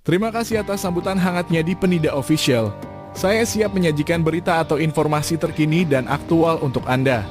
Terima kasih atas sambutan hangatnya di Penida Official. Saya siap menyajikan berita atau informasi terkini dan aktual untuk Anda.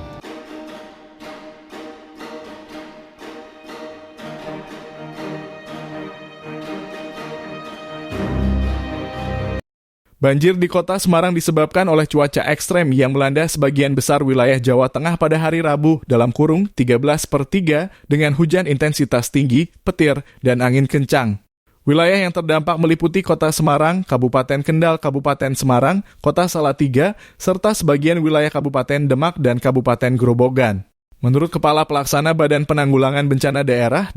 Banjir di kota Semarang disebabkan oleh cuaca ekstrem yang melanda sebagian besar wilayah Jawa Tengah pada hari Rabu (13/3) dengan hujan intensitas tinggi, petir, dan angin kencang. Wilayah yang terdampak meliputi Kota Semarang, Kabupaten Kendal, Kabupaten Semarang, Kota Salatiga, serta sebagian wilayah Kabupaten Demak dan Kabupaten Grobogan. Menurut Kepala Pelaksana Badan Penanggulangan Bencana Daerah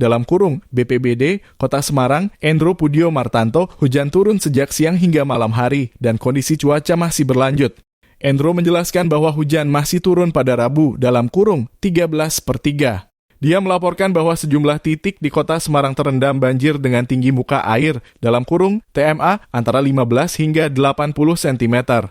(BPBD) Kota Semarang, Endro Pudio Martanto, hujan turun sejak siang hingga malam hari dan kondisi cuaca masih berlanjut. Endro menjelaskan bahwa hujan masih turun pada Rabu (13/3). Dia melaporkan bahwa sejumlah titik di Kota Semarang terendam banjir dengan tinggi muka air (TMA) antara 15 hingga 80 cm.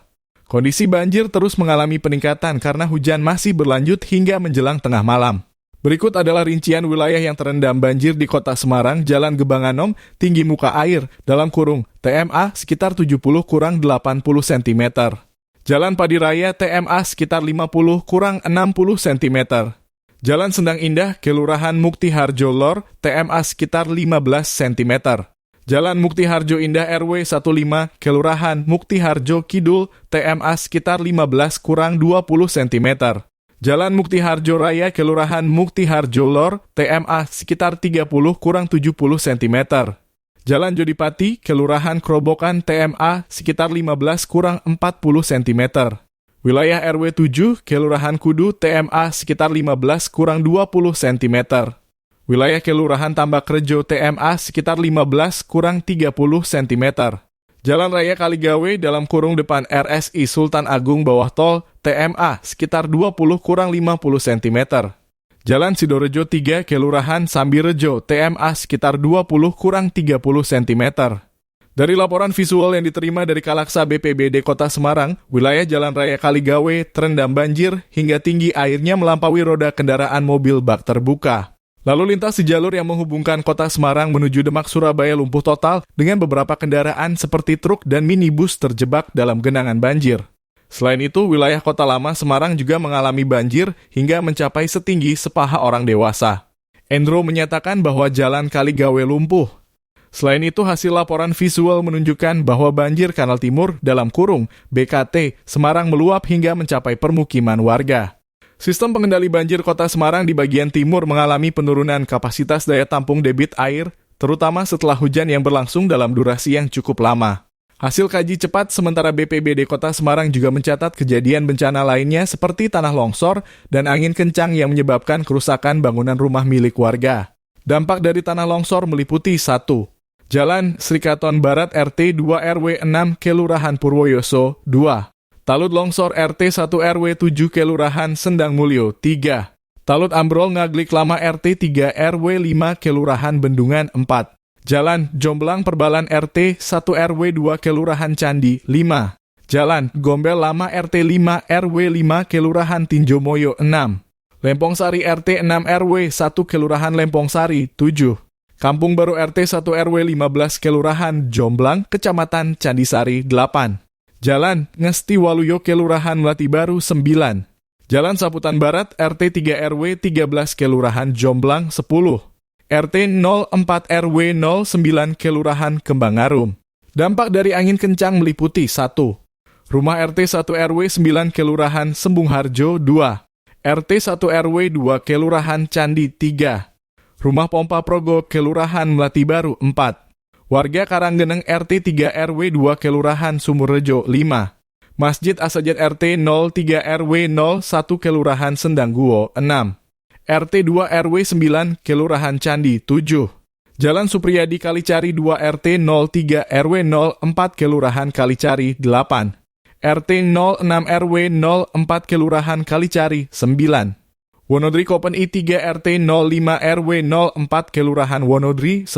Kondisi banjir terus mengalami peningkatan karena hujan masih berlanjut hingga menjelang tengah malam. Berikut adalah rincian wilayah yang terendam banjir di Kota Semarang: Jalan Gebanganom, tinggi muka air (TMA) sekitar 70-80 cm. Jalan Padiraya TMA sekitar 50-60 cm. Jalan Sendang Indah, Kelurahan Mukti Harjo Lor, TMA sekitar 15 cm. Jalan Mukti Harjo Indah RW 15, Kelurahan Mukti Harjo Kidul, TMA sekitar 15-20 cm. Jalan Mukti Harjo Raya, Kelurahan Mukti Harjo Lor, TMA sekitar 30-70 cm. Jalan Jodipati, Kelurahan Krobokan, TMA sekitar 15-40 cm. Wilayah RW 7, Kelurahan Kudu, TMA sekitar 15-20 cm. Wilayah Kelurahan Tambak Rejo, TMA sekitar 15-30 cm. Jalan Raya Kaligawe (depan RSI Sultan Agung Bawah Tol), TMA sekitar 20-50 cm. Jalan Sidorejo 3, Kelurahan Sambirejo, TMA sekitar 20-30 cm. Dari laporan visual yang diterima dari Kalaksa BPBD Kota Semarang, wilayah Jalan Raya Kaligawe terendam banjir hingga tinggi airnya melampaui roda kendaraan mobil bak terbuka. Lalu lintas di jalur yang menghubungkan Kota Semarang menuju Demak Surabaya lumpuh total dengan beberapa kendaraan seperti truk dan minibus terjebak dalam genangan banjir. Selain itu, wilayah Kota Lama Semarang juga mengalami banjir hingga mencapai setinggi sepaha orang dewasa. Endro menyatakan bahwa Jalan Kaligawe lumpuh. Selain itu, hasil laporan visual menunjukkan bahwa banjir Kanal Timur (BKT) Semarang meluap hingga mencapai permukiman warga. Sistem pengendali banjir Kota Semarang di bagian timur mengalami penurunan kapasitas daya tampung debit air, terutama setelah hujan yang berlangsung dalam durasi yang cukup lama. Hasil kaji cepat sementara BPBD Kota Semarang juga mencatat kejadian bencana lainnya seperti tanah longsor dan angin kencang yang menyebabkan kerusakan bangunan rumah milik warga. Dampak dari tanah longsor meliputi 1. Jalan Srikaton Barat RT 2 RW 6 Kelurahan Purwoyoso 2. Talut longsor RT 1 RW 7 Kelurahan Sendang Mulyo 3. Talut ambrol Ngaglik Lama RT 3 RW 5 Kelurahan Bendungan 4. Jalan Jomblang Perbalan RT 1 RW 2 Kelurahan Candi 5. Jalan Gombel Lama RT 5 RW 5 Kelurahan Tinjomoyo 6. Lempong Sari RT 6 RW 1 Kelurahan Lempong Sari 7. Kampung Baru RT 1 RW 15 Kelurahan Jomblang, Kecamatan Candisari 8. Jalan Ngesti Waluyo Kelurahan Melati Baru 9. Jalan Saputan Barat RT 3 RW 13 Kelurahan Jomblang 10. RT 04 RW 09 Kelurahan Kembangarum. Dampak dari angin kencang meliputi 1. Rumah RT 1 RW 9 Kelurahan Sembung Harjo 2. RT 1 RW 2 Kelurahan Candi 3. Rumah Pompa Progo Kelurahan Melati Baru 4. Warga Karanggeneng RT 3 RW 2 Kelurahan Sumurrejo 5. Masjid As-Sajad RT 03 RW 01 Kelurahan Sendangguo 6. RT 2 RW 9 Kelurahan Candi 7. Jalan Supriyadi Kalicari 2 RT 03 RW 04 Kelurahan Kalicari 8. RT 06 RW 04 Kelurahan Kalicari 9. Wonodri Kopen I3 RT 05 RW 04 Kelurahan Wonodri 10.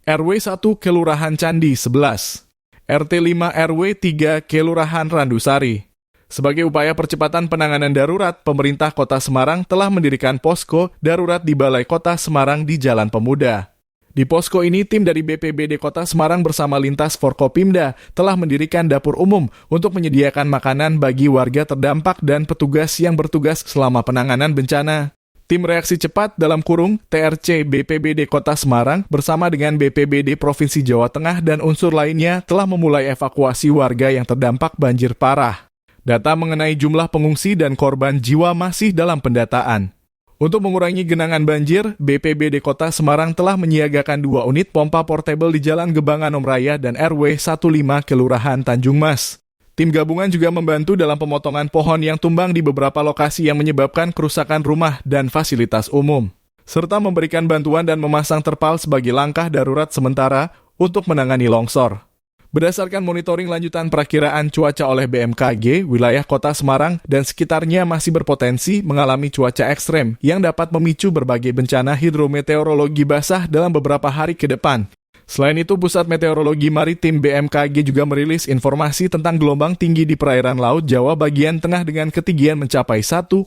RW 1 Kelurahan Candi 11. RT 5 RW 3 Kelurahan Randusari. Sebagai upaya percepatan penanganan darurat, pemerintah Kota Semarang telah mendirikan posko darurat di Balai Kota Semarang di Jalan Pemuda. Di posko ini, tim dari BPBD Kota Semarang bersama Lintas Forkopimda telah mendirikan dapur umum untuk menyediakan makanan bagi warga terdampak dan petugas yang bertugas selama penanganan bencana. Tim Reaksi Cepat (TRC) BPBD Kota Semarang bersama dengan BPBD Provinsi Jawa Tengah dan unsur lainnya telah memulai evakuasi warga yang terdampak banjir parah. Data mengenai jumlah pengungsi dan korban jiwa masih dalam pendataan. Untuk mengurangi genangan banjir, BPBD Kota Semarang telah menyiagakan 2 unit pompa portable di Jalan Gebanganom Raya dan RW 15 Kelurahan Tanjung Mas. Tim gabungan juga membantu dalam pemotongan pohon yang tumbang di beberapa lokasi yang menyebabkan kerusakan rumah dan fasilitas umum, serta memberikan bantuan dan memasang terpal sebagai langkah darurat sementara untuk menangani longsor. Berdasarkan monitoring lanjutan perakiraan cuaca oleh BMKG, wilayah Kota Semarang dan sekitarnya masih berpotensi mengalami cuaca ekstrem yang dapat memicu berbagai bencana hidrometeorologi basah dalam beberapa hari ke depan. Selain itu, Pusat Meteorologi Maritim BMKG juga merilis informasi tentang gelombang tinggi di perairan laut Jawa bagian tengah dengan ketinggian mencapai 1,25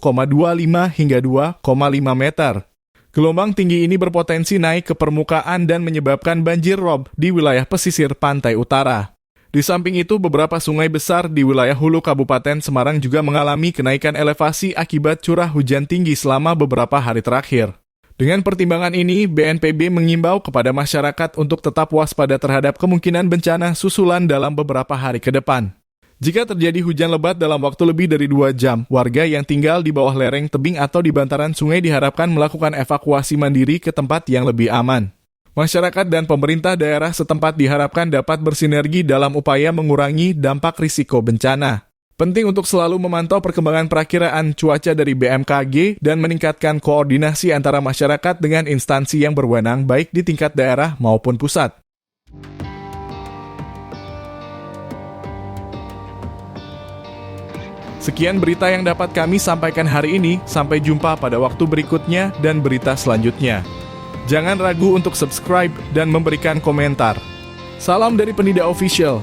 hingga 2,5 meter. Gelombang tinggi ini berpotensi naik ke permukaan dan menyebabkan banjir rob di wilayah pesisir pantai utara. Di samping itu, beberapa sungai besar di wilayah hulu Kabupaten Semarang juga mengalami kenaikan elevasi akibat curah hujan tinggi selama beberapa hari terakhir. Dengan pertimbangan ini, BNPB mengimbau kepada masyarakat untuk tetap waspada terhadap kemungkinan bencana susulan dalam beberapa hari ke depan. Jika terjadi hujan lebat dalam waktu lebih dari 2 jam, warga yang tinggal di bawah lereng tebing atau di bantaran sungai diharapkan melakukan evakuasi mandiri ke tempat yang lebih aman. Masyarakat dan pemerintah daerah setempat diharapkan dapat bersinergi dalam upaya mengurangi dampak risiko bencana. Penting untuk selalu memantau perkembangan perakiraan cuaca dari BMKG dan meningkatkan koordinasi antara masyarakat dengan instansi yang berwenang baik di tingkat daerah maupun pusat. Sekian berita yang dapat kami sampaikan hari ini. Sampai jumpa pada waktu berikutnya dan berita selanjutnya. Jangan ragu untuk subscribe dan memberikan komentar. Salam dari Penida Official.